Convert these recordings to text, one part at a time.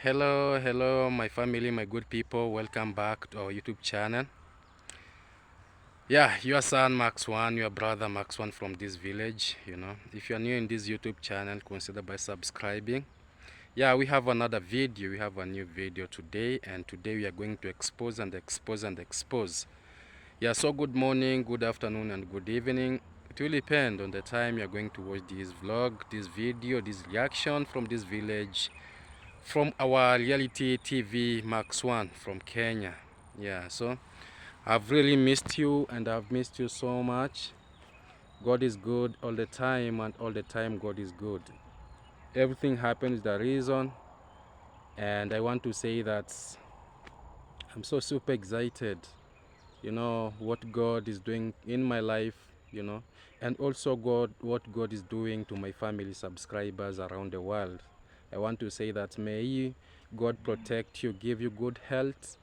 Hello, my family, my good people. Welcome back to our YouTube channel. Yeah, your son Max1, your brother Max1 from this village. If you're new in this YouTube channel, consider by subscribing. Yeah, we have another video. We have a new video today, and today we are going to expose and expose and expose. Yeah, so good morning, good afternoon, and good evening. It will depend on the time you're going to watch this vlog, this video, this reaction from this village, from our reality TV Max1 from Kenya. Yeah, so I've really missed you, and I've missed you so much. God is good all the time, and all the time God is good. Everything happens the reason, and I want to say that I'm so super excited, what God is doing in my life, and also what God is doing to my family subscribers around the world. I want to say that may God protect you, give you good health,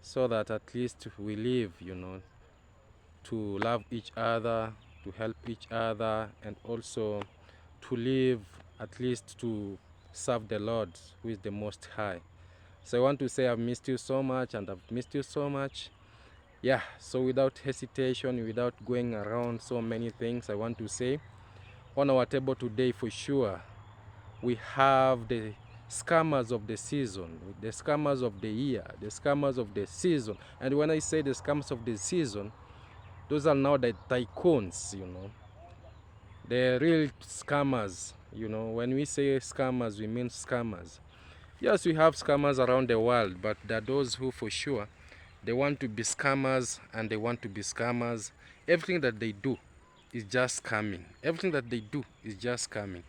so that at least we live, to love each other, to help each other, and also to live at least to serve the Lord, who is the Most High. So I want to say I've missed you so much, and I've missed you so much. Yeah, so without hesitation, without going around so many things, I want to say on our table today, for sure, we have the scammers of the season, the scammers of the year, the scammers of the season. And when I say the scammers of the season, those are now the tycoons, the real scammers. When we say scammers, we mean scammers. Yes, we have scammers around the world, but there are those who, for sure, they want to be scammers, and they want to be scammers. Everything that they do is just scamming. Everything that they do is just scamming.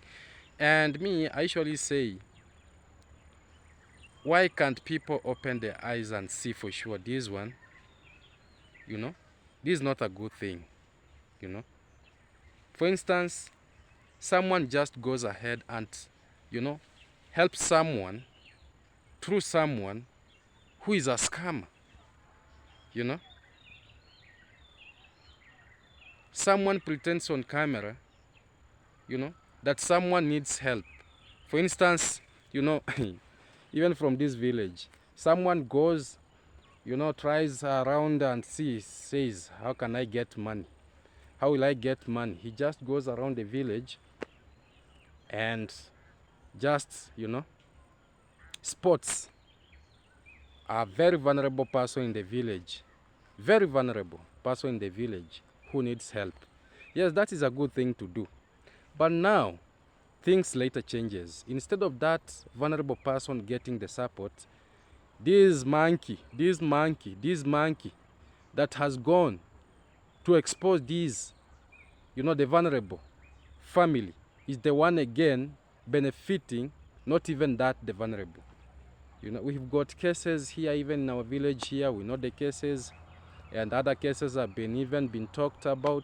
And me, I usually say, why can't people open their eyes and see for sure this one, this is not a good thing, For instance, someone just goes ahead and, helps someone through someone who is a scammer, Someone pretends on camera, that someone needs help. For instance, even from this village, someone goes, tries around and says, how can I get money? How will I get money? He just goes around the village and just, spots a very vulnerable person in the village. Very vulnerable person in the village who needs help. Yes, that is a good thing to do. But now, things later changes. Instead of that vulnerable person getting the support, this monkey that has gone to expose these, the vulnerable family, is the one again benefiting, not even that the vulnerable. We've got cases here, even in our village here, we know the cases, and other cases have been talked about.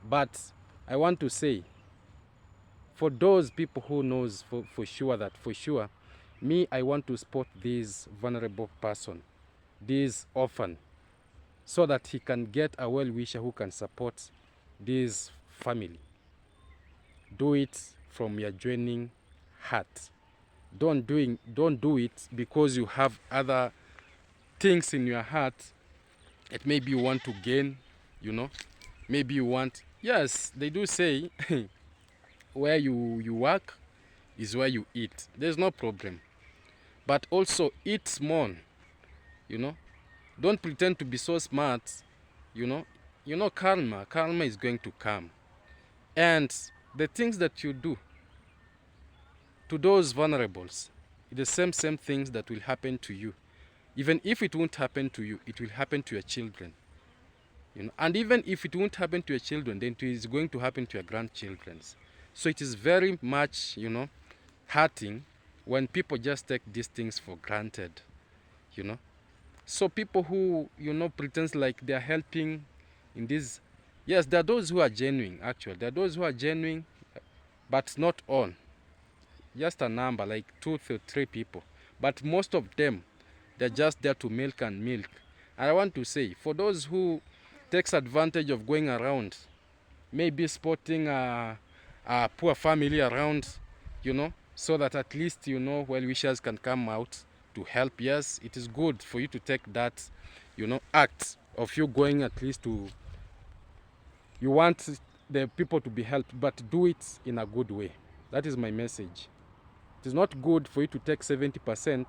But I want to say, for those people who knows for sure, me, I want to spot this vulnerable person, this orphan, so that he can get a well-wisher who can support this family. Do it from your genuine heart. Don't do it because you have other things in your heart that maybe you want to gain, maybe you want. Yes, they do say where you work is where you eat. There's no problem. But also eat small, Don't pretend to be so smart, karma is going to come. And the things that you do to those vulnerables, the same things that will happen to you. Even if it won't happen to you, it will happen to your children. And even if it won't happen to your children, then it is going to happen to your grandchildren. So it is very much, hurting when people just take these things for granted, So people who, pretend like they are helping in this, yes, there are those who are genuine, actually. There are those who are genuine, but not all. Just a number, like 2 to 3 people. But most of them, they're just there to milk and milk. And I want to say, for those who takes advantage of going around, maybe spotting a poor family around, so that at least, you know, well-wishers can come out to help. Yes, it is good for you to take that, you know, act of you going at least to, you want the people to be helped, but do it in a good way. That is my message. It is not good for you to take 70%,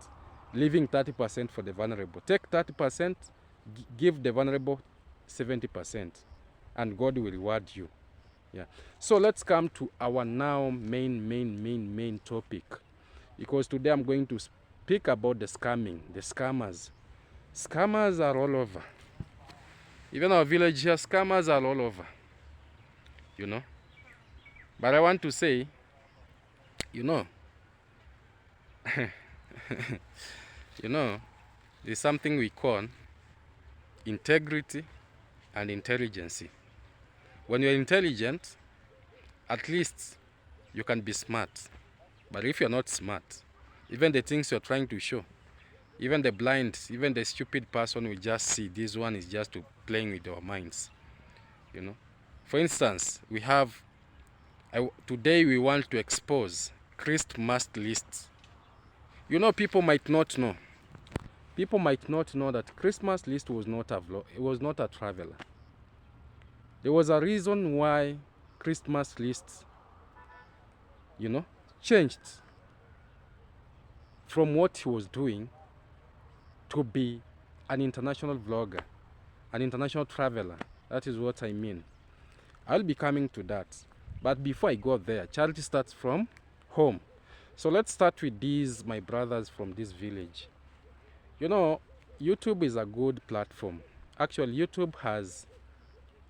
leaving 30% for the vulnerable. Take 30%, give the vulnerable 70%, and God will reward you. Yeah. So let's come to our now main topic, because today I'm going to speak about the scamming, the scammers. Scammers are all over. Even our village here, scammers are all over, you know. But I want to say, you know, you know, there's something we call integrity and intelligence. When you're intelligent, at least you can be smart. But if you're not smart, even the things you're trying to show, even the blind, even the stupid person will just see this one is just playing with our minds, you know. For instance, we have, today we want to expose ChrisMustList. You know, people might not know. People might not know that ChrisMustList was not a vlog, it was not a traveler. There was a reason why ChrisMustList, you know, changed from what he was doing to be an international vlogger, an international traveler. That is what I mean. I'll be coming to that. But before I go there, charity starts from home. So let's start with these, my brothers from this village. You know, YouTube is a good platform. Actually, YouTube has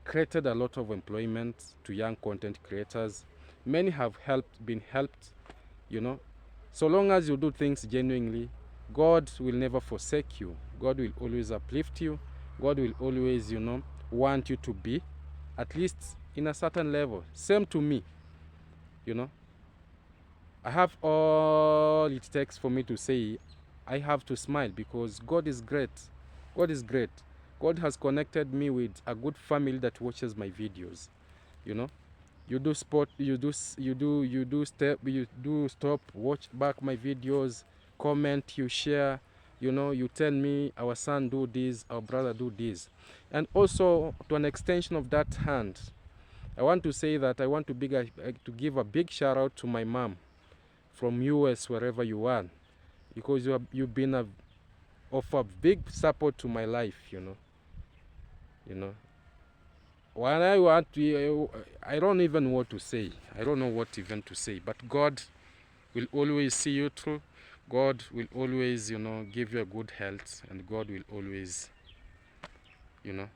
created a lot of employment to young content creators. Many have been helped, you know. So long as you do things genuinely, God will never forsake you. God will always uplift you. God will always, you know, want you to be at least in a certain level. Same to me, you know. I have all it takes for me to say I have to smile, because God is great. God is great. God has connected me with a good family that watches my videos, you know. You do spot, you do stop, watch back my videos, comment, you share, you know, you tell me our son do this, our brother do this. And also, to an extension of that hand, I want to say that I want to give a big shout out to my mom from US, wherever you are, because you've been of a big support to my life, you know. When I want to, I don't even know what to say. I don't know what even to say. But God will always see you through. God will always, you know, give you a good health, and God will always, you know,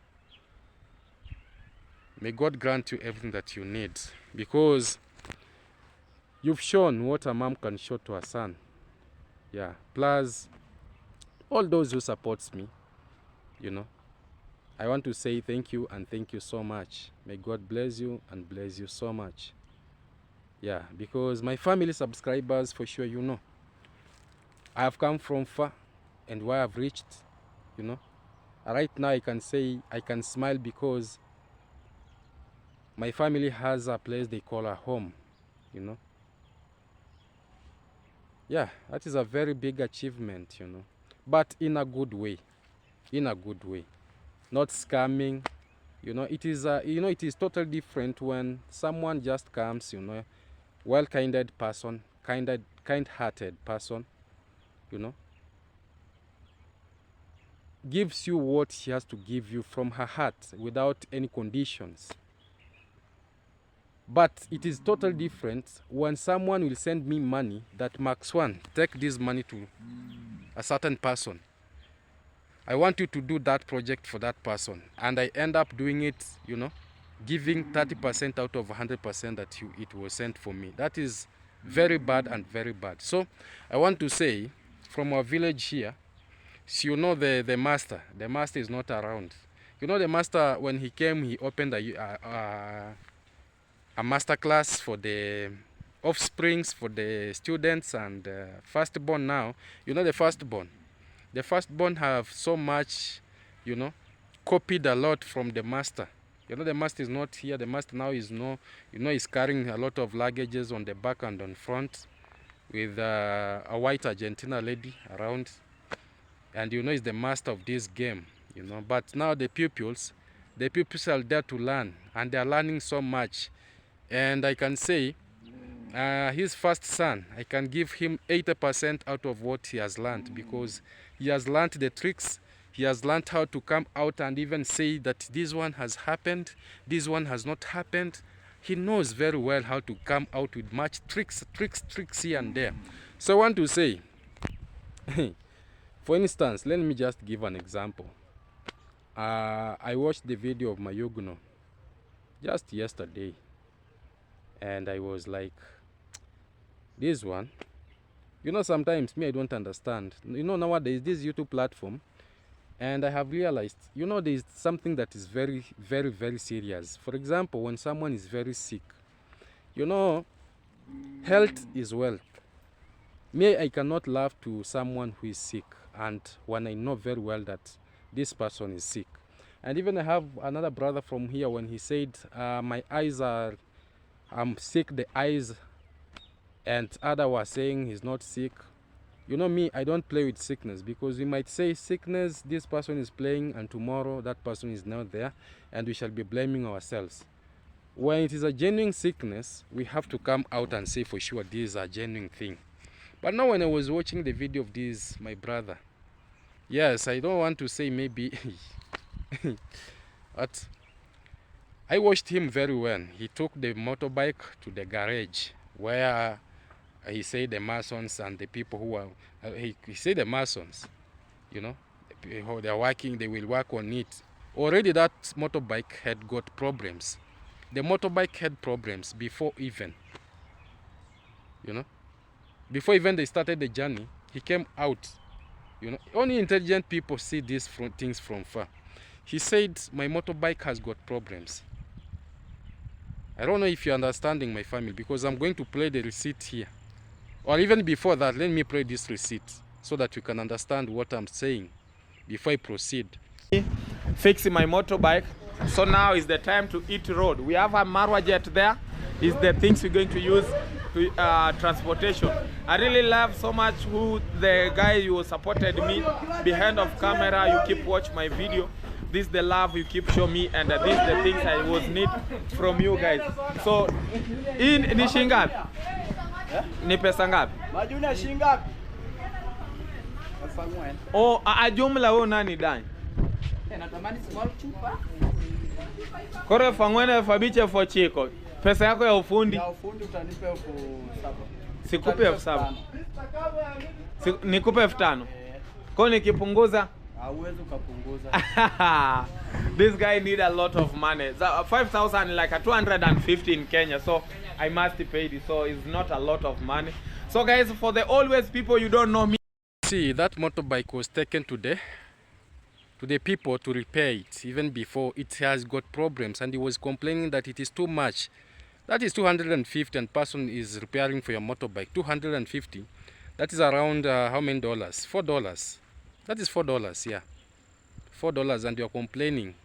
may God grant you everything that you need, because you've shown what a mom can show to a son. Yeah. Plus, all those who supports me, you know, I want to say thank you, and thank you so much. May God bless you and bless you so much. Yeah, because my family subscribers, for sure, you know, I have come from far, and where I've reached, you know. Right now I can say I can smile because my family has a place they call a home, you know. Yeah, that is a very big achievement, you know. But in a good way. In a good way. Not scamming. You know, it is it is totally different when someone just comes, you know, well-kinded person, kind-hearted person, you know, gives you what she has to give you from her heart without any conditions. But it is totally different when someone will send me money that Max One, take this money to a certain person. I want you to do that project for that person, and I end up doing it, you know, giving 30% out of 100% that it was sent for me. That is very bad and very bad. So I want to say, from our village here, so you know the master is not around. You know, the master, when he came, he opened a master class for the offsprings, for the students, and firstborn now. You know, the firstborn have so much, you know, copied a lot from the master. You know, the master is not here. The master now is no, you know, is carrying a lot of luggages on the back and on front. with a white Argentina lady around, and you know he's the master of this game, you know. But now the pupils are there to learn, and they are learning so much. And I can say his first son, I can give him 80% out of what he has learned, because he has learned the tricks. He has learned how to come out and even say that this one has happened, this one has not happened. He knows very well how to come out with much tricks here and there. So I want to say, for instance, let me just give an example. I watched the video of Mayugno just yesterday, and I was like, this one, you know, sometimes me, I don't understand. You know, nowadays this YouTube platform, and I have realized, you know, there is something that is very, very, very serious. For example, when someone is very sick, you know, health is wealth. Me, I cannot laugh to someone who is sick, and when I know very well that this person is sick. And even I have another brother from here, when he said, my eyes are, I'm sick, the eyes, and other was saying he's not sick. You know me, I don't play with sickness, because we might say sickness, this person is playing, and tomorrow that person is not there, and we shall be blaming ourselves. When it is a genuine sickness, we have to come out and say for sure this is a genuine thing. But now when I was watching the video of this, my brother, yes, I don't want to say maybe, but I watched him very well. He took the motorbike to the garage where he said the Masons and the people who are, he said the Masons, you know, how they are working, they will work on it. Already that motorbike had got problems. The motorbike had problems before even, you know, before even they started the journey. He came out, you know. Only intelligent people see these things from far. He said, my motorbike has got problems. I don't know if you're understanding, my family, because I'm going to play the receipt here. Or even before that, let me play this receipt so that you can understand what I'm saying before I proceed. Fixing my motorbike. So now is the time to hit road. We have a Marwa jet there. Is the things we're going to use to transportation. I really love so much who the guy you supported me behind of camera. You keep watch my video. This is the love you keep show me, and this is the things I was need from you guys. So in ni shingapi? Ni pesa ngapi? Majuna shingapi? Oh, jumla wewe nani dani? Natamani small chupa. Kore fangwene fabiche for chiko. Pesa yako ya ufundi? Ya ufundi utanipe 7,000. Sikupe 7,000. Nikupe 5,000. Kwa nikipunguza? Hauwezi ukapunguza. This guy need a lot of money. 5,000 like a 250 in Kenya. So I must pay this. So it's not a lot of money. So guys, for the always people you don't know me. See, that motorbike was taken to the people to repair it, even before it has got problems, and he was complaining that it is too much. That is 250, and person is repairing for your motorbike 250. That is around how many dollars? $4. That is $4, yeah, $4, and you're complaining.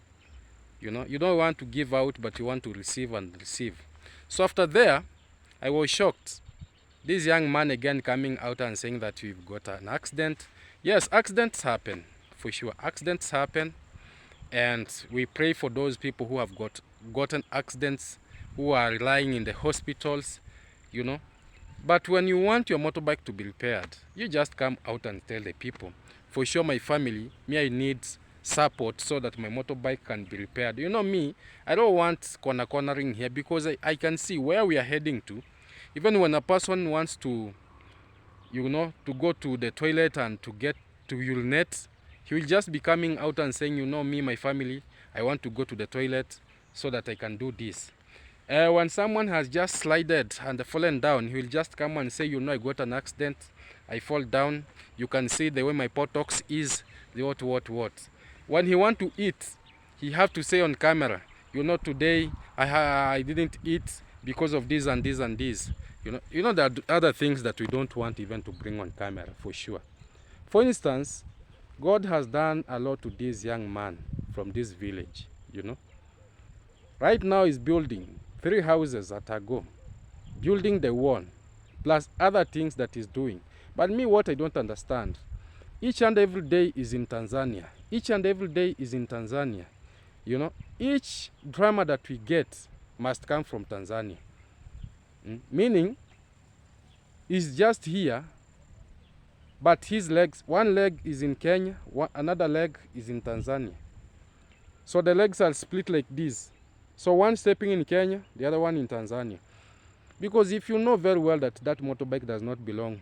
You know, you don't want to give out, but you want to receive and receive. So after there, I was shocked. This young man again coming out and saying that we've got an accident. Yes, accidents happen, for sure. Accidents happen, and we pray for those people who have gotten accidents, who are lying in the hospitals, you know. But when you want your motorbike to be repaired, you just come out and tell the people, for sure, my family, me, I need support so that my motorbike can be repaired. You know me, I don't want cornering here, because I can see where we are heading to. Even when a person wants to, you know, to go to the toilet and to get to urinate, he will just be coming out and saying, you know me, my family, I want to go to the toilet so that I can do this. When someone has just slided and fallen down, he will just come and say, you know, I got an accident, I fall down, you can see the way my buttocks is, the what. When he want to eat, he have to say on camera, you know, today I didn't eat because of this and this and this. You know there are other things that we don't want even to bring on camera, for sure. For instance, God has done a lot to this young man from this village, you know. Right now he's building 3 houses at Ago, building the one. plus other things that he's doing. But me, what I don't understand, each and every day is in Tanzania. Each and every day is in Tanzania. You know, each drama that we get must come from Tanzania. Meaning, he's just here, but his legs, one leg is in Kenya, another leg is in Tanzania. So the legs are split like this. So one stepping in Kenya, the other one in Tanzania. Because if you know very well that that motorbike does not belong,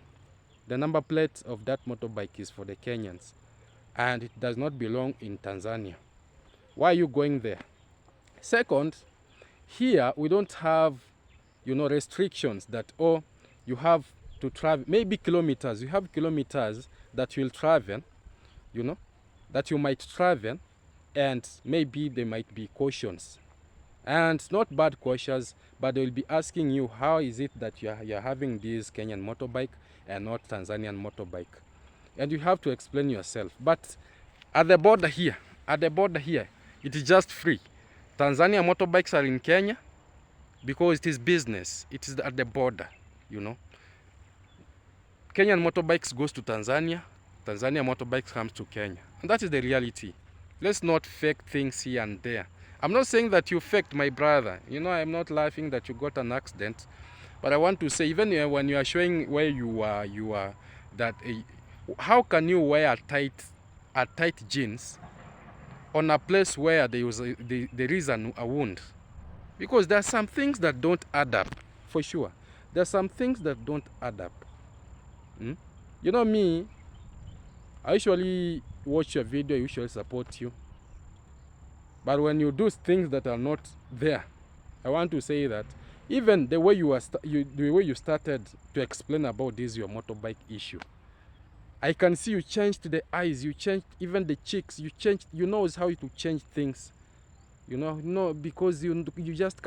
the number plate of that motorbike is for the Kenyans, and it does not belong in Tanzania. Why are you going there? Second, here we don't have, you know, restrictions that, oh, you have to travel, maybe kilometers. You have kilometers that you'll travel, you know, that you might travel, and maybe there might be cautions. And not bad questions, but they will be asking you, how is it that you're having this Kenyan motorbike and not Tanzanian motorbike? And you have to explain yourself. But at the border here, it is just free. Tanzania motorbikes are in Kenya because it is business. It is at the border, you know. Kenyan motorbikes goes to Tanzania. Tanzania motorbikes comes to Kenya. And that is the reality. Let's not fake things here and there. I'm not saying that you faked, my brother. You know, I'm not laughing that you got an accident. But I want to say, even when you are showing where you are that how can you wear a tight jeans on a place where there is a wound? Because there are some things that don't add up, for sure. There are some things that don't add up. You know me, I usually watch your video, I usually support you. But when you do things that are not there, I want to say that even the way you started to explain about this your motorbike issue, I can see you changed the eyes, you changed even the cheeks, you know how to change things. You know, because you just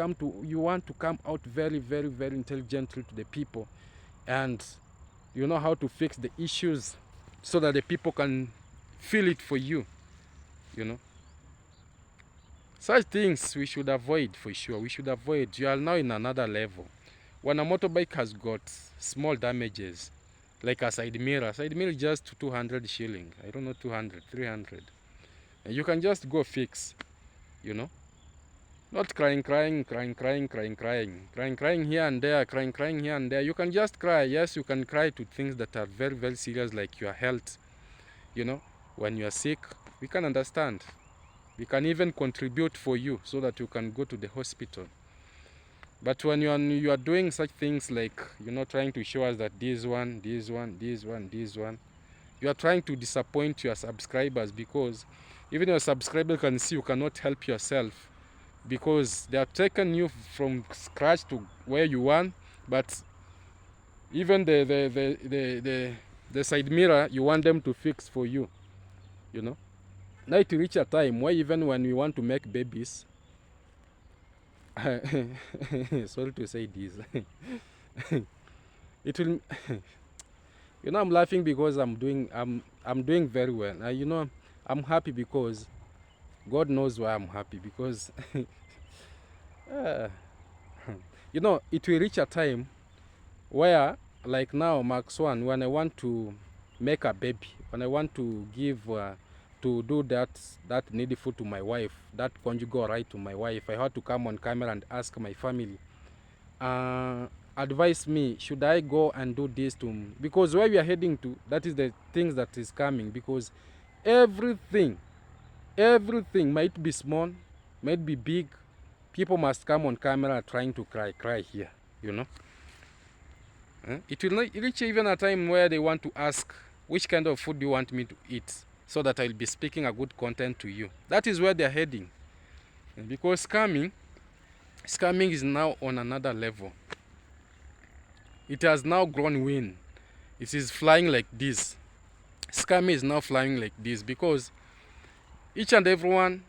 you want to come out very, very, very intelligently to the people, and you know how to fix the issues so that the people can feel it for you, you know. Such things we should avoid, for sure. We should avoid. You are now in another level. When a motorbike has got small damages, like a side mirror is just 200 shilling. I don't know, 200, 300. And you can just go fix, you know. Not crying here and there, crying here and there. You can just cry. Yes, you can cry to things that are very, very serious, like your health, you know. When you are sick, we can understand. We can even contribute for you so that you can go to the hospital. But when you are doing such things like, you know, trying to show us that this one, you are trying to disappoint your subscribers, because even your subscriber can see you cannot help yourself, because they have taken you from scratch to where you want. But even the side mirror, you want them to fix for you, you know. Now it will reach a time where even when we want to make babies, sorry to say this, it will, you know, I'm laughing because I'm doing very well. You know, I'm happy because God knows why I'm happy, because you know, it will reach a time where, like now, Max 1, when I want to make a baby, when I want to give to do that needful to my wife, that conjugal right to my wife, I had to come on camera and ask my family, advise me, should I go and do this to me? Because where we are heading to, that is the things that is coming. Because everything might be small, might be big, people must come on camera trying to cry here, you know. It will reach even a time where they want to ask, which kind of food do you want me to eat, so that I'll be speaking a good content to you. That is where they're heading. Because scamming is now on another level. It has now grown wind. It is flying like this. Scamming is now flying like this, because each and everyone,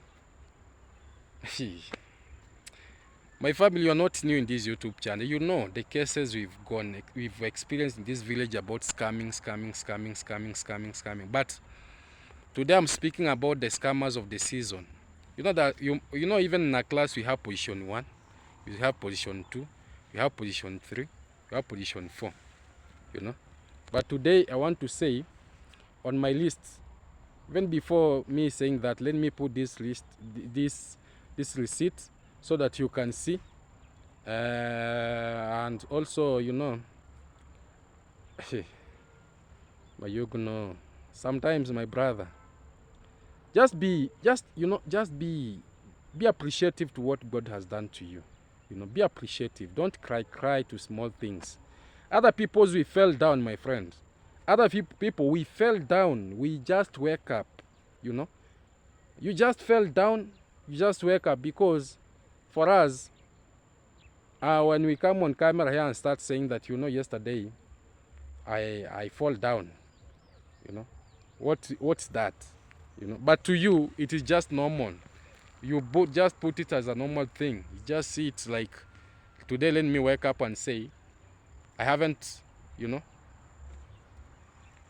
my family, you are not new in this YouTube channel. You know the cases we've experienced in this village about scamming. But today I'm speaking about the scammers of the season. You know that you know, even in a class we have position 1, we have position 2, we have position 3, we have position 4. you know. But today I want to say on my list, even before me saying that, let me put this list, this receipt, so that you can see, and also, you know, but you know, sometimes my brother, just be appreciative to what God has done to you. You know, be appreciative. Don't cry to small things. Other people's we fell down, my friend. Other people we fell down. We just wake up. You know, you just fell down. You just wake up, because for us, when we come on camera here and start saying that, you know, yesterday I fall down. You know, what's that? You know, but to you it is just normal. You just put it as a normal thing. You just see it like, today let me wake up and say, I haven't, you know,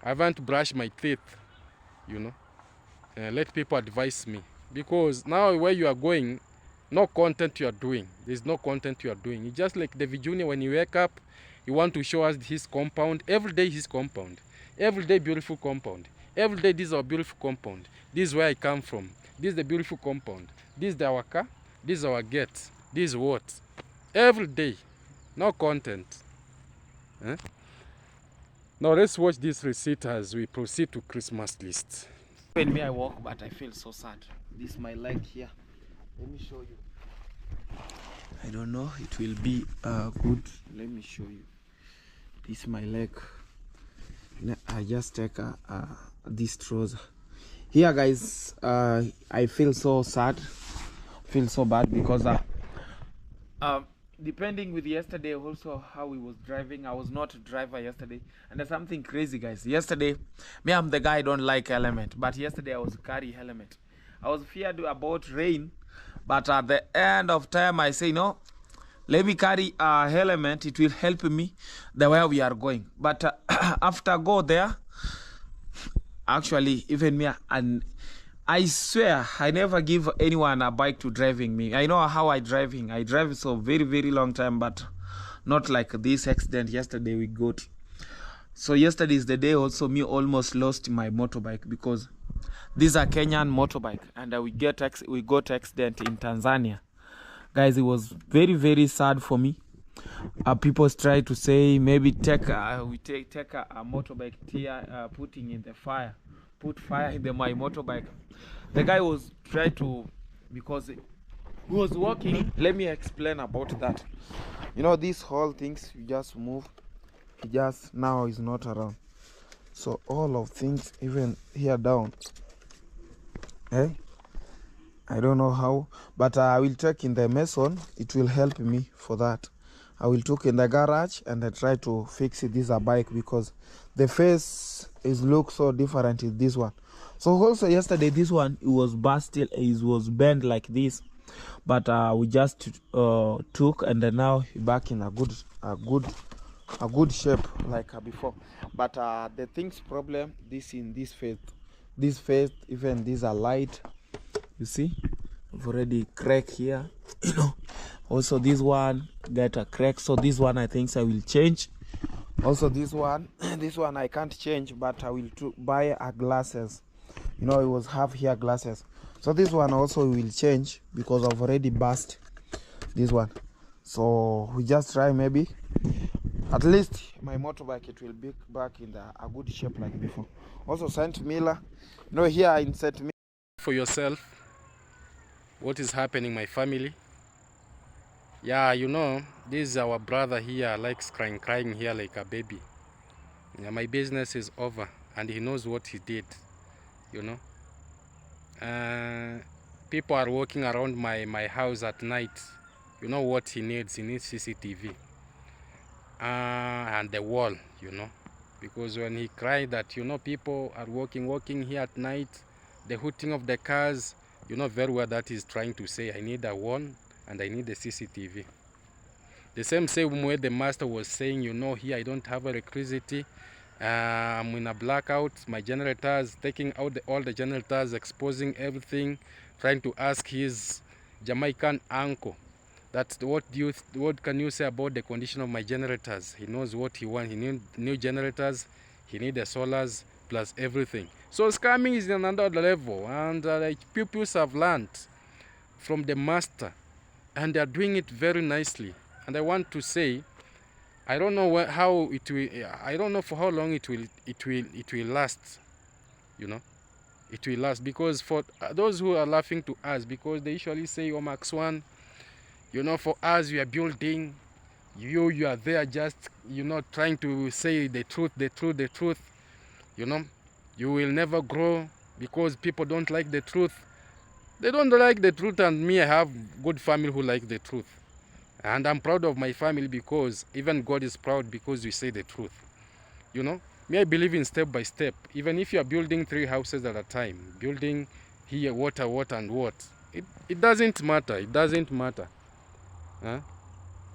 I haven't brushed my teeth, you know. Let people advise me, because now where you are going, no content you are doing. There's no content you are doing. It's just like David Jr. when he wake up, he want to show us his compound. Every day his compound. Every day beautiful compound. Every day this is our beautiful compound. This is where I come from. This is the beautiful compound. This is our car. This is our gate. This is what? Every day. No content. Eh? Now let's watch this receipt as we proceed to Christmas list. When me I walk, but I feel so sad. This is my leg here. Let me show you. I don't know. It will be good. Let me show you. This is my leg. I just take this trouser. Here, guys. I feel so sad. Feel so bad because depending with yesterday also how we was driving. I was not a driver yesterday, and there's something crazy, guys. Yesterday, me, I'm the guy I don't like helmet, but yesterday I was carry helmet. I was feared about rain, but at the end of time I say no, let me carry a helmet. It will help me the way we are going. But after go there, actually even me, and I swear I never give anyone a bike to driving me. I know how I driving. I drive so very, very long time, but not like this accident yesterday we got. So yesterday is the day also me almost lost my motorbike, because these are Kenyan motorbike, and we got accident in Tanzania. Guys, it was very, very sad for me. People try to say maybe take a motorbike here, putting in the fire. Put fire in my motorbike. The guy was trying to, because he was walking. Let me explain about that. You know, these whole things you just move. He just now is not around. So all of things, even here down. I don't know how, but I will check in the mason. It will help me for that. I will took in the garage and I try to fix it. This is a bike, because the face is look so different in this one. So also yesterday this one, it was busted, it was bent like this, but we just took, and then now back in a good shape like before. But the things problem this in this face, even these are light. You see, I've already crack here. You know, also this one got a crack, so this one I think I will change. Also this one I can't change, but I will buy a glasses. You know, it was half here glasses, so this one also will change, because I've already bust this one. So we just try, maybe at least my motorbike, it will be back in a good shape like before. Also St. Miller, you know, here in St. Miller. For yourself, what is happening, my family? Yeah, you know, this is our brother here, likes crying here like a baby. Yeah, my business is over, and he knows what he did, you know. People are walking around my house at night. You know what he needs? He needs CCTV and the wall, you know, because when he cried that, you know, people are walking here at night, the hooting of the cars, you know very well that he's trying to say, I need a wall and I need the CCTV. The same way the master was saying, you know, here I don't have electricity, I'm in a blackout, my generators, taking out all the generators, exposing everything, trying to ask his Jamaican uncle That's what can you say about the condition of my generators? He knows what he wants. He need new generators, he need the solars plus everything. So scamming is another level, and like pupils have learned from the master, and they are doing it very nicely. And I want to say, I don't know how it will. I don't know for how long it will last. You know, it will last, because for those who are laughing to us, because they usually say, "Oh, Max One, you know, for us we are building. You are there just, you know, trying to say the truth, the truth, the truth. You know, you will never grow because people don't like the truth." They don't like the truth, and me, I have good family who like the truth. And I'm proud of my family, because even God is proud because we say the truth. You know, me, I believe in step by step. Even if you are building 3 houses at a time, building here, what, and what, it doesn't matter. It doesn't matter. Huh?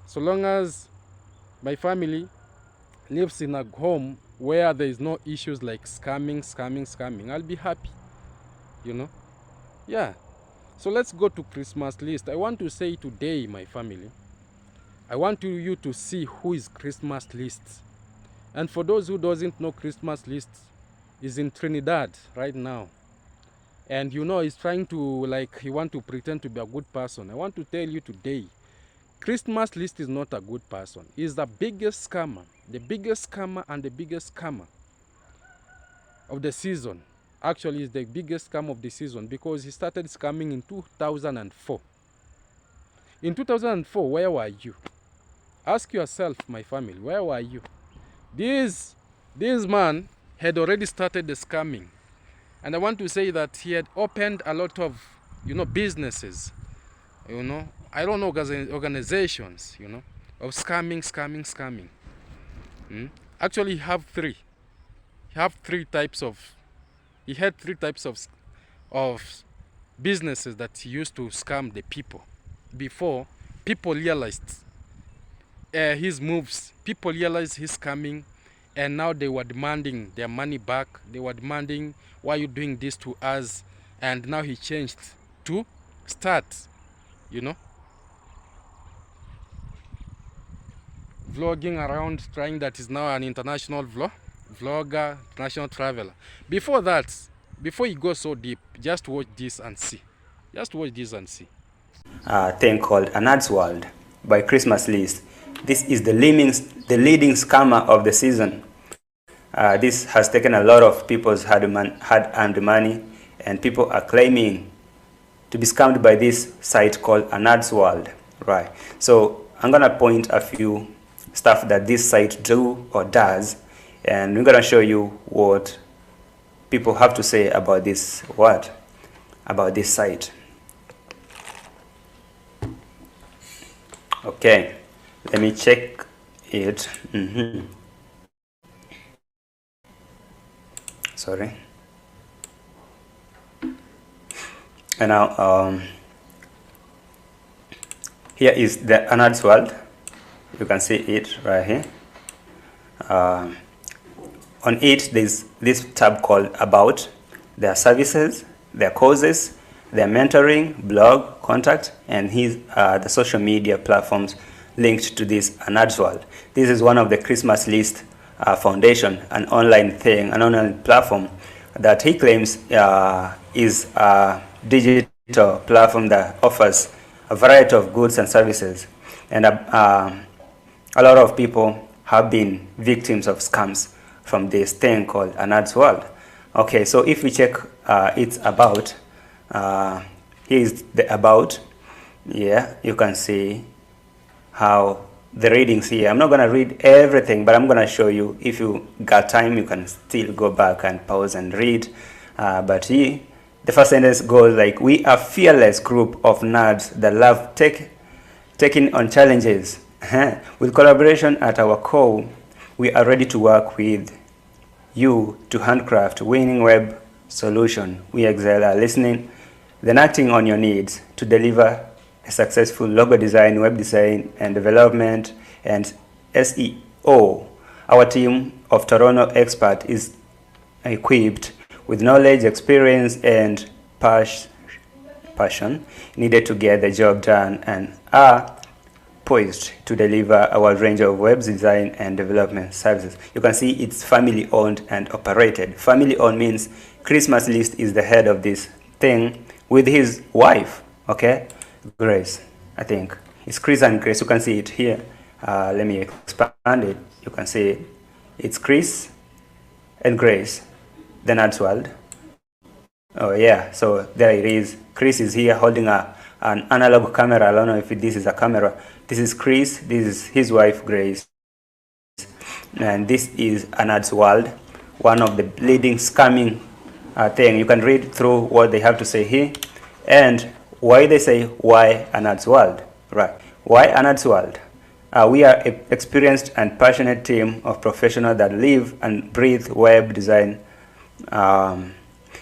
So long as my family lives in a home where there is no issues like scamming, I'll be happy. You know? Yeah. So let's go to Christmas list. I want to say today, my family, I want you to see who is Christmas list. And for those who doesn't know, Christmas list is in Trinidad right now. And you know, he's trying to, like, he want to pretend to be a good person. I want to tell you today, Christmas list is not a good person. He's the biggest scammer and the biggest scammer of the season. Actually, is the biggest scam of the season, because he started scamming in 2004. In 2004, where were you? Ask yourself, my family, where were you? This man had already started the scamming. And I want to say that he had opened a lot of, you know, businesses, you know, I don't know, organizations, you know, of scamming. Actually, he had three types of businesses that he used to scam the people. Before people realized his moves, people realized his scamming, and now they were demanding their money back. They were demanding, why are you doing this to us? And now he changed to start, you know, vlogging around, trying that is now an international vlogger, international traveler. Before that, before you go so deep, just watch this and see. Thing called An Ads World by ChrisMustList. This is the leading scammer of the season. This has taken a lot of people's hard-earned money, and people are claiming to be scammed by this site called An Ads World. Right. So I'm gonna point a few stuff that this site do or does, and we're gonna show you what people have to say about this site. Okay, let me check it. Sorry. And now here is the An Ads World. You can see it right here. On it, there's this tab called About, their services, their courses, their mentoring, blog, contact, and the social media platforms linked to this An Ads World. This is one of the ChrisMustList Foundation, an online platform that he claims is a digital platform that offers a variety of goods and services. And a lot of people have been victims of scams from this thing called An Ads World. Okay, so if we check its About, here is the About. Yeah, you can see how the readings here. I'm not going to read everything, but I'm going to show you. If you got time, you can still go back and pause and read. But here, the first sentence goes like, we are a fearless group of nerds that love taking on challenges. With collaboration at our core, we are ready to work with you to handcraft winning web solution. We excel at listening, then acting on your needs to deliver a successful logo design, web design, and development, and SEO. Our team of Toronto experts is equipped with knowledge, experience, and passion needed to get the job done, and are poised to deliver our range of web design and development services. You can see it's family owned and operated. Family owned means ChrisMustList is the head of this thing with his wife, okay? Grace, I think. It's Chris and Grace. You can see it here. Let me expand it. You can see it. It's Chris and Grace, the Nerds World. Oh yeah, so there it is. Chris is here holding an analog camera. I don't know if this is a camera. This is Chris, this is his wife Grace. And this is a Nerds World, one of the leading scamming thing. You can read through what they have to say here and why they say why a Nerds World. Right. Why a Nerds World? We are an experienced and passionate team of professionals that live and breathe web design and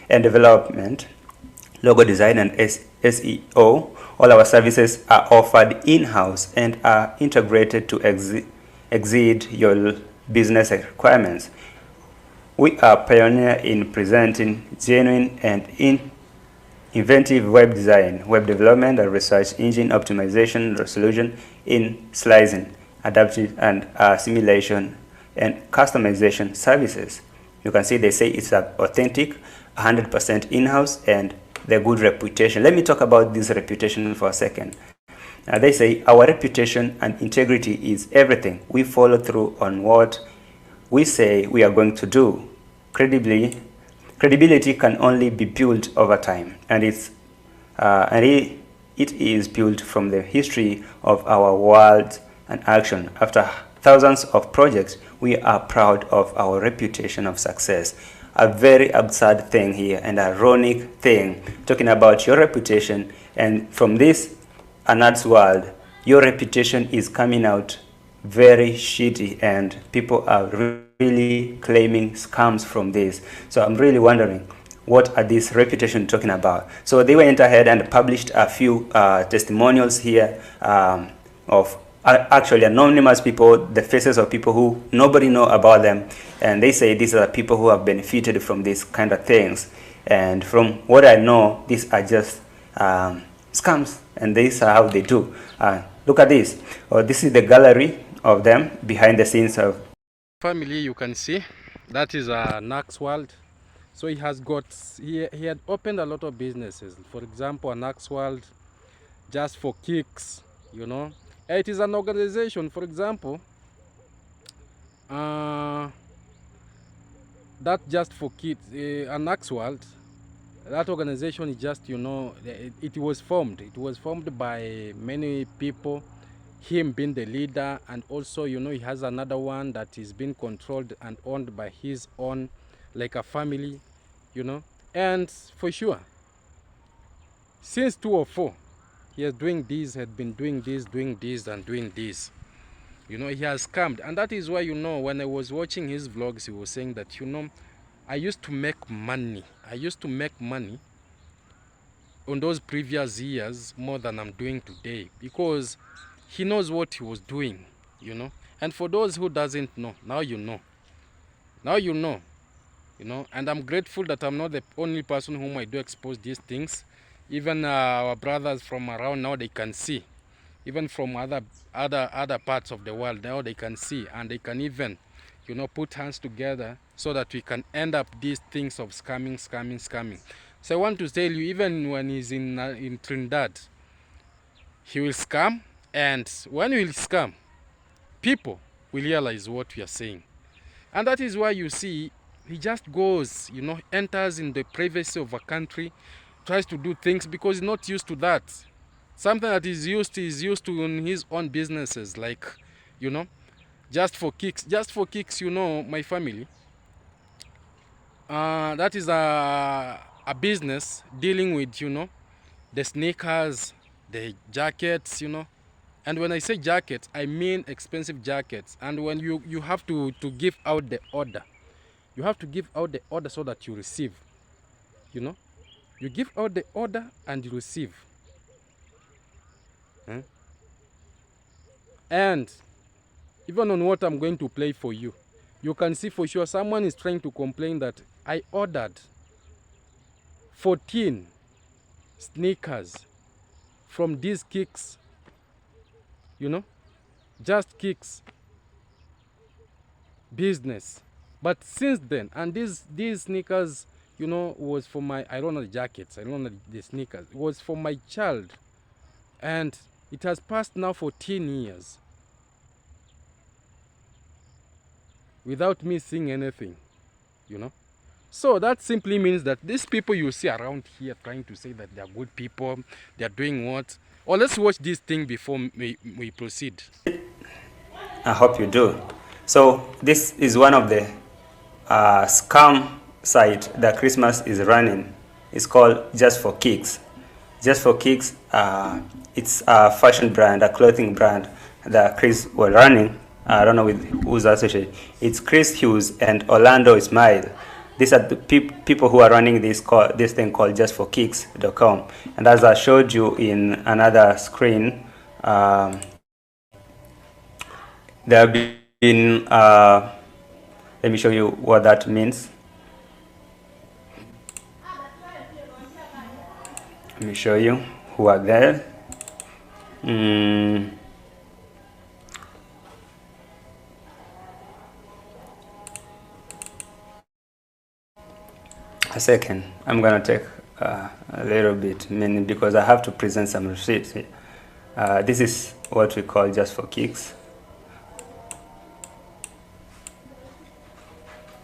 development, logo design and SEO. All our services are offered in-house and are integrated to exceed your business requirements. We are pioneer in presenting genuine and inventive web design, web development and research engine optimization solution in slicing, adaptive and simulation and customization services. You can see they say it's authentic, 100% in-house and the good reputation. Let me talk about this reputation for a second. They say our reputation and integrity is everything. We follow through on what we say we are going to do. Credibility can only be built over time, and it is built from the history of our words and action. After thousands of projects, we are proud of our reputation of success. A very absurd thing here and ironic thing, talking about your reputation, and from this Nerds World, your reputation is coming out very shitty and people are really claiming scams from this. So I'm really wondering, what are this reputation talking about? So they went ahead and published a few testimonials here of actually anonymous people, the faces of people who nobody know about them, and they say these are people who have benefited from these kind of things. And from what I know, these are just scams, and these are how they do. Look at this. This is the gallery of them behind the scenes of family. You can see that is a Nerds World. So he had opened a lot of businesses. For example, a Nerds World just for kicks, you know. It is an organization, for example, that just for kids, a Nerds World. That organization is just, you know, it was formed. It was formed by many people, him being the leader, and also, you know, he has another one that is being controlled and owned by his own, like a family, you know. And for sure, since 2004, he is doing this, had been doing this, and doing this. You know, he has scammed. And that is why, you know, when I was watching his vlogs, he was saying that, you know, I used to make money. I used to make money on those previous years more than I'm doing today, because he knows what he was doing, you know. And for those who doesn't know, now you know. Now you know, you know. And I'm grateful that I'm not the only person whom I do expose these things. Even our brothers from around now, they can see. Even from other parts of the world, now they can see, and they can even, you know, put hands together so that we can end up these things of scamming. So I want to tell you, even when he's in Trinidad, he will scam, and when he will scam, people will realize what we are saying. And that is why you see he just goes, you know, enters in the privacy of a country, tries to do things because he's not used to that. Something that he's used to in his own businesses, like, you know, just for kicks, you know, my family. That is a business dealing with, you know, the sneakers, the jackets, you know. And when I say jackets, I mean expensive jackets. And when you have to give out the order, you have to give out the order so that you receive, you know. You give out the order and you receive. And even on what I'm going to play for you, you can see for sure someone is trying to complain that I ordered 14 sneakers from these kicks, you know, Just Kicks business. But since then, and these sneakers, you know, was for my, I don't know the jackets, I don't know the sneakers. It was for my child, and it has passed now 14 years without me seeing anything, you know. So that simply means that these people you see around here trying to say that they are good people, they are doing what? Or let's watch this thing before we proceed. I hope you do. So this is one of the scam site that Christmas is running. It's called Just for Kicks. Just for Kicks, it's a fashion brand, a clothing brand that Chris was running. I don't know with who's associated. It's Chris Hughes and Orlando Ismail. These are the people who are running this thing called justforkicks.com. And as I showed you in another screen, there have been, let me show you what that means. Let me show you who are there. A second, I'm gonna take a little bit, because I have to present some receipts here. This is what we call Just for Kicks.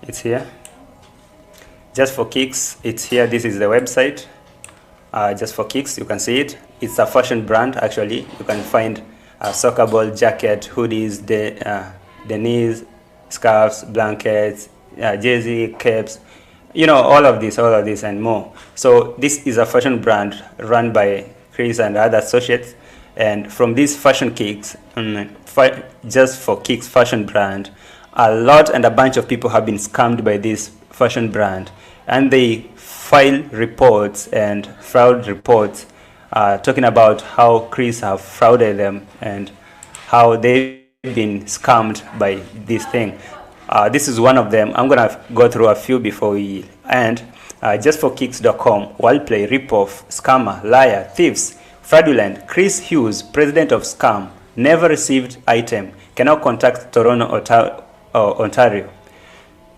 It's here. Just for Kicks, it's here. This is the website. Just for Kicks, you can see it. It's a fashion brand, actually. You can find a soccer ball jacket, hoodies, knees, scarves, blankets, jersey, caps, you know, all of this and more. So this is a fashion brand run by Chris and other associates. And from these fashion kicks, Just for Kicks fashion brand, a lot and a bunch of people have been scammed by this fashion brand. And they file reports and fraud reports talking about how Chris have frauded them and how they've been scammed by this thing. This is one of them. I'm gonna go through a few before we end. Justforkicks.com, wordplay, ripoff, scammer, liar, thieves, fraudulent. Chris Hughes, president of Scam, never received item, cannot contact Toronto, Ontario.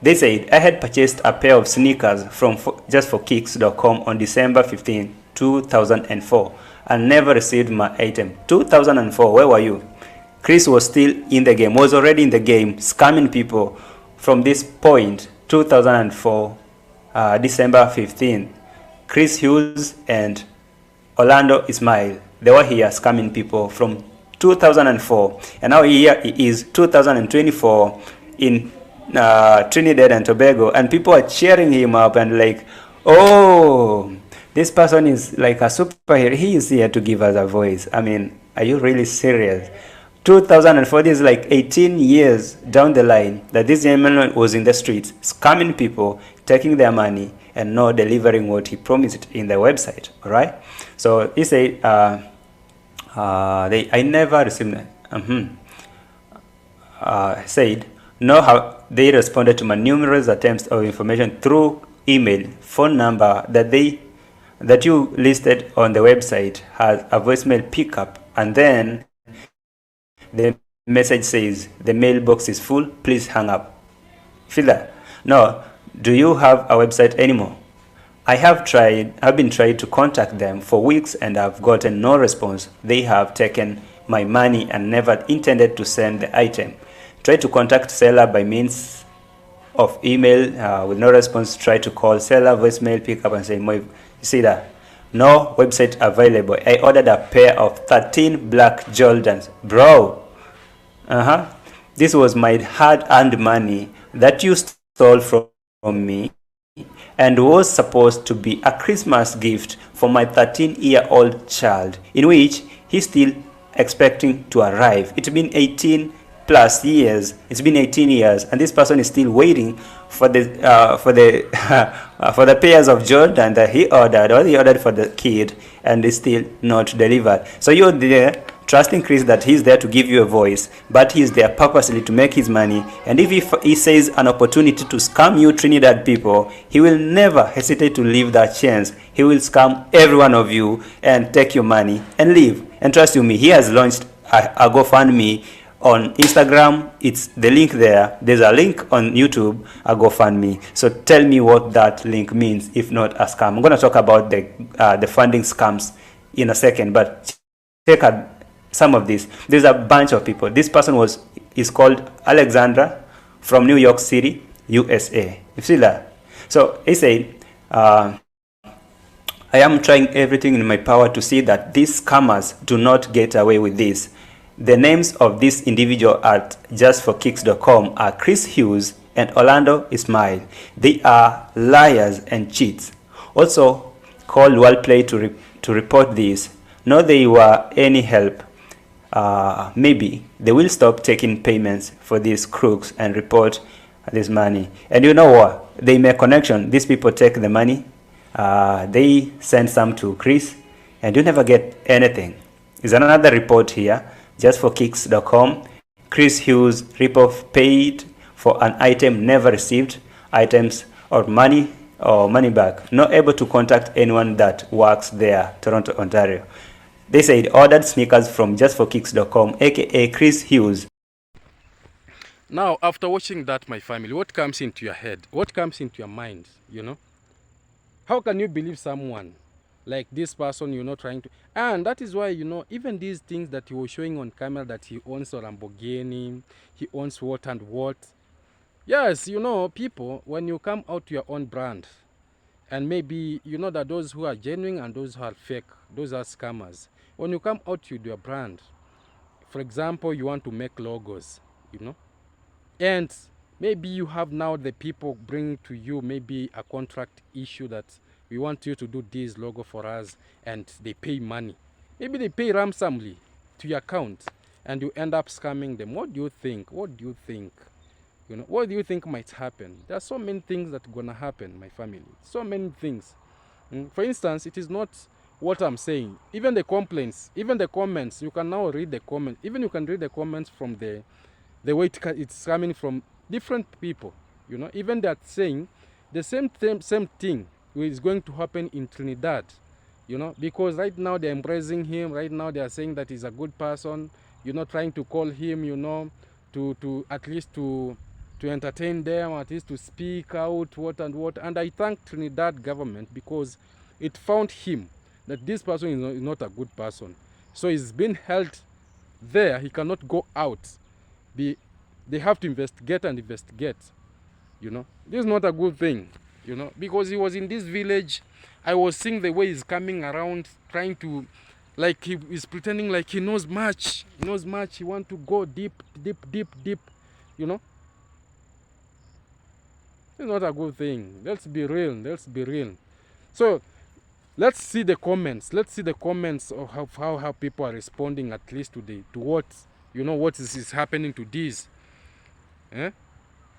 They said, I had purchased a pair of sneakers from justforkicks.com on December 15, 2004 and never received my item. 2004, where were you? Chris was still in the game, was already in the game, scamming people from this point, 2004, December 15. Chris Hughes and Orlando Ismail, they were here scamming people from 2004. And now here it is 2024 in Trinidad and Tobago. And people are cheering him up and like, oh, this person is like a superhero. He is here to give us a voice. I mean, are you really serious? 2004, this is like 18 years down the line that this gentleman was in the streets, scamming people, taking their money, and not delivering what he promised in the website. All right. So he said, I never received. Said no. How they responded to my numerous attempts of information through email, phone number that you listed on the website has a voicemail pickup, and then the message says the mailbox is full, please hang up. Feel that? No. Do you have a website anymore? I've been trying to contact them for weeks and I've gotten no response. They have taken my money and never intended to send the item. Try to contact seller by means of email with no response. Try to call seller, voicemail, pick up and say, you see that? No website available. I ordered a pair of 13 black Jordans. Bro. This was my hard-earned money that you stole from me and was supposed to be a Christmas gift for my 13-year-old child, in which he's still expecting to arrive. It's been 18 plus years. It's been 18 years, and this person is still waiting for the for the pairs of Jordan that he ordered for the kid, and is still not delivered. So you're there trusting Chris that he's there to give you a voice, but he's there purposely to make his money. And if he says an opportunity to scam you Trinidad people, he will never hesitate to leave that chance. He will scam every one of you and take your money and leave. And trust you me, he has launched a GoFundMe on Instagram, it's the link there. There's a link on YouTube, a GoFundMe. So tell me what that link means, if not a scam. I'm going to talk about the funding scams in a second, but check out some of this. There's a bunch of people. This person is called Alexandra from New York City, USA. You see that? So he said, I am trying everything in my power to see that these scammers do not get away with this. The names of this individual at justforkicks.com are Chris Hughes and Orlando Ismail. They are liars and cheats. Also, call Wordplay to report this. Not they were any help. Maybe they will stop taking payments for these crooks and report this money. And you know what? They make connection. These people take the money. They send some to Chris, and you never get anything. There's another report here, justforkicks.com. Chris Hughes ripoff paid for an item never received, items or money back. Not able to contact anyone that works there, Toronto, Ontario. They said ordered sneakers from justforkicks.com, aka Chris Hughes. Now, after watching that, my family, what comes into your head? What comes into your mind, you know? How can you believe someone like this person, you know, trying to... And that is why, you know, even these things that he was showing on camera, that he owns a Lamborghini, he owns what and what. Yes, you know, people, when you come out to your own brand, and maybe, you know, that those who are genuine and those who are fake, those are scammers. When you come out to your brand, for example, you want to make logos, you know, and maybe you have now the people bring to you maybe a contract issue that we want you to do this logo for us, and they pay money. Maybe they pay ransomly to your account, and you end up scamming them. What do you think? What do you think? You know, what do you think might happen? There are so many things that are gonna happen, my family. So many things. For instance, it is not what I'm saying. Even the complaints, even the comments, you can now read the comments. Even you can read the comments from the way it's coming from different people. You know, even they're saying the same thing is going to happen in Trinidad. You know, because right now they're embracing him. Right now they are saying that he's a good person. You know, trying to call him, you know, to at least to entertain them, at least to speak out what and what. And I thank Trinidad government because it found him that this person is not a good person. So he's been held there. He cannot go out. They have to investigate and investigate. You know, this is not a good thing. You know, because he was in this village. I was seeing the way he's coming around, trying to, like he is pretending like he knows much. He knows much. He wants to go deep. You know, it's not a good thing. Let's be real. So let's see the comments. Let's see the comments of how people are responding, at least to what, you know, what is happening to this.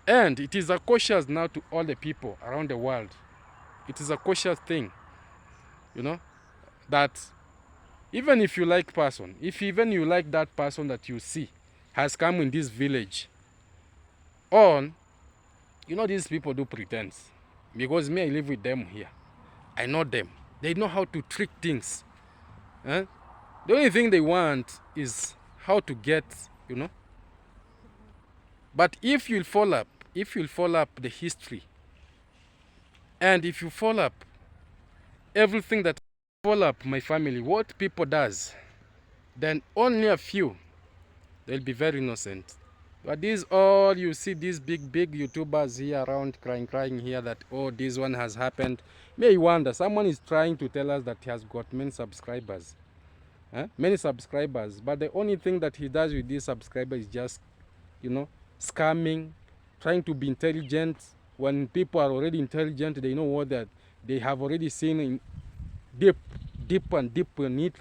And it is a cautious now to all the people around the world. It is a cautious thing, you know, that even if you like person, if even you like that person that you see has come in this village, on, you know, these people do pretense. Because me, I live with them here. I know them. They know how to trick things. The only thing they want is how to get, you know. But if you'll follow up the history, and if you follow up everything that follow up my family, what people does, then only a few, they'll be very innocent. But these all, you see these big YouTubers here around crying here that, oh, this one has happened. May wonder, someone is trying to tell us that he has got many subscribers. Many subscribers. But the only thing that he does with these subscribers is just, you know, scamming, trying to be intelligent. When people are already intelligent, they know what that they have already seen in deep in it.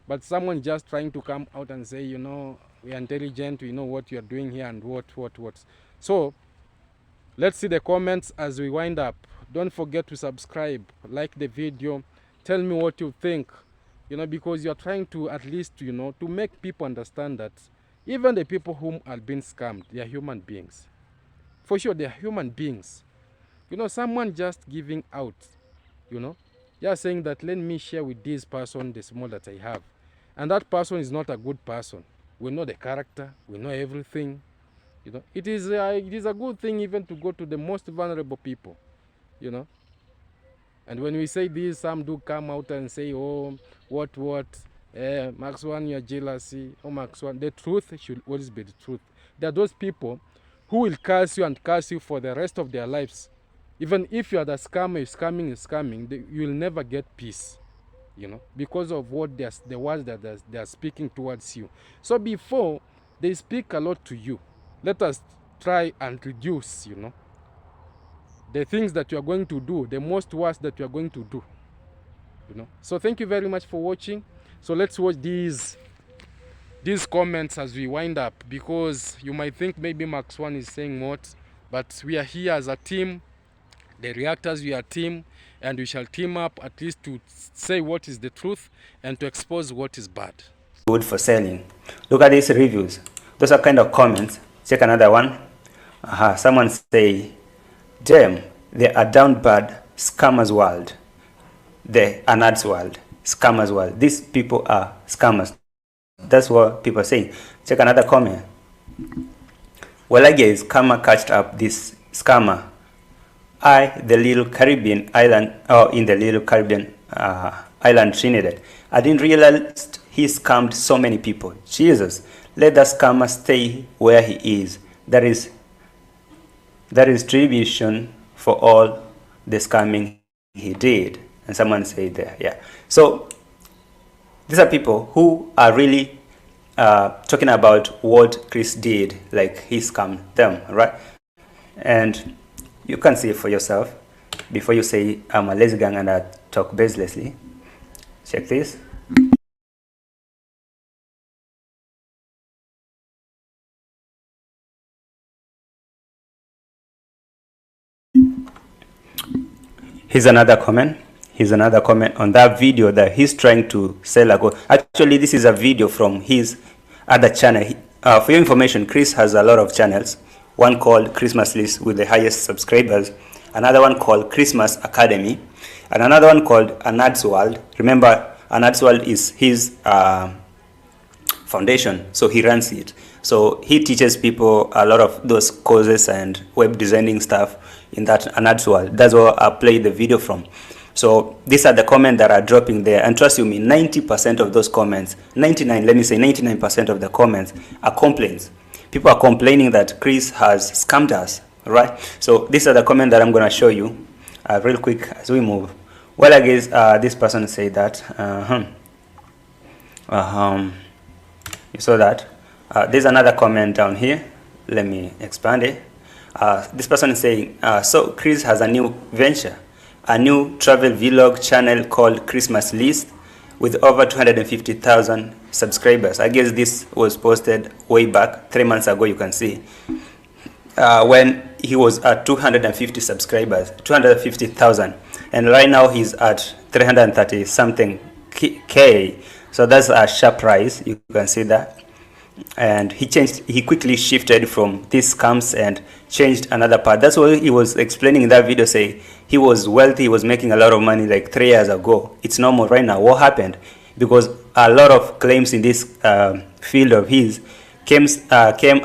But someone just trying to come out and say, you know, we are intelligent, we know what you are doing here and what. So let's see the comments as we wind up. Don't forget to subscribe, like the video, tell me what you think, you know, because you're trying to at least, you know, to make people understand that even the people whom are being scammed, they are human beings. For sure, they are human beings. You know, someone just giving out, you know, just saying that let me share with this person the small that I have. And that person is not a good person. We know the character. We know everything. You know, it is a good thing even to go to the most vulnerable people. You know, and when we say this, some do come out and say, "Oh, what, Max One, your jealousy. Oh, Max One." The truth should always be the truth. There are those people who will curse you and curse you for the rest of their lives. Even if you are the scammer, scamming, you will never get peace. You know, because of what the words that they are speaking towards you. So before they speak a lot to you, let us try and reduce, you know, the things that you are going to do, the most worst that you are going to do. You know. So thank you very much for watching. So let's watch these comments as we wind up, because you might think maybe Max One is saying what, but we are here as a team. The reactors, we are a team, and we shall team up at least to say what is the truth and to expose what is bad. Good for selling. Look at these reviews. Those are kind of comments. Check another one. Someone say, damn, they are down bad, scammers world. The Anad's world, scammers world. These people are scammers. That's what people are saying. Check another comment. Well, I guess scammer catched up this scammer. The little Caribbean island, in the little Caribbean island Trinidad. I didn't realize he scammed so many people. Jesus, let that scammer stay where he is. That is retribution for all the scamming he did. And someone said there, yeah. So these are people who are really talking about what Chris did, like he scammed them, right? And you can see it for yourself before you say I'm a lazy gang and I talk baselessly. Check this. Here's another comment. Here's another comment on that video that he's trying to sell a gold. Actually, this is a video from his other channel. For your information, Chris has a lot of channels. One called ChrisMustList with the highest subscribers, another one called Christmas Academy, and another one called Anad's World. Remember, Anad's World is his foundation, so he runs it. So he teaches people a lot of those courses and web designing stuff in that Anad's World. That's where I played the video from. So these are the comments that are dropping there, and trust you me, 90% of those comments, 99% of the comments are complaints. People are complaining that Chris has scammed us, right? So these are the comments that I'm going to show you real quick as we move. Well, I guess this person said that. You saw that. There's another comment down here. Let me expand it. This person is saying, so Chris has a new venture, a new travel vlog channel called ChrisMustList with over 250,000 subscribers. I guess this was posted way back 3 months ago. You can see when he was at 250 subscribers, 250,000, and right now he's at 330 something K. So that's a sharp rise. You can see that. And he quickly shifted from these scams and changed another part. That's what he was explaining in that video, say he was wealthy, he was making a lot of money like 3 years ago. It's normal right now. What happened? Because a lot of claims in this field of his came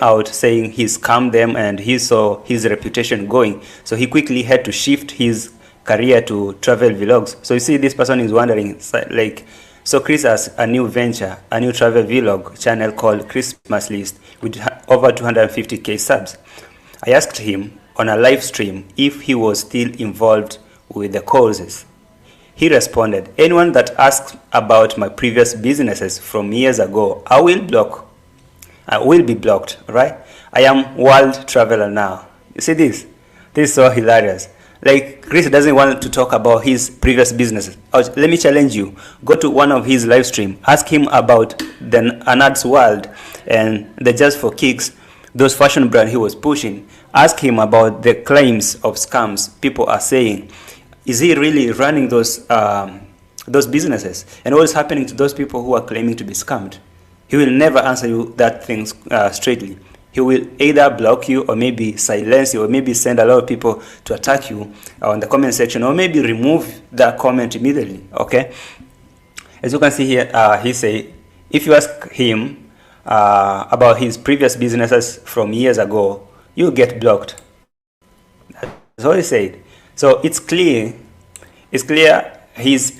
out saying he scammed them and he saw his reputation going. So he quickly had to shift his career to travel vlogs. So you see, this person is wondering, like, so Chris has a new venture, a new travel vlog channel called ChrisMustList with over 250k subs. I asked him on a live stream if he was still involved with the causes. He responded, anyone that asks about my previous businesses from years ago, I will be blocked, right? I am world traveler now. You see this? This is so hilarious. Like, Chris doesn't want to talk about his previous businesses. Let me challenge you. Go to one of his live stream. Ask him about the Anad's World and the Just for Kicks, those fashion brand he was pushing. Ask him about the claims of scams people are saying. Is he really running those businesses? And what is happening to those people who are claiming to be scammed? He will never answer you that things straightly. He will either block you or maybe silence you or maybe send a lot of people to attack you on the comment section, or maybe remove that comment immediately, okay? As you can see here, he say, if you ask him, about his previous businesses from years ago, you get blocked. That's what he said. So it's clear. It's clear he's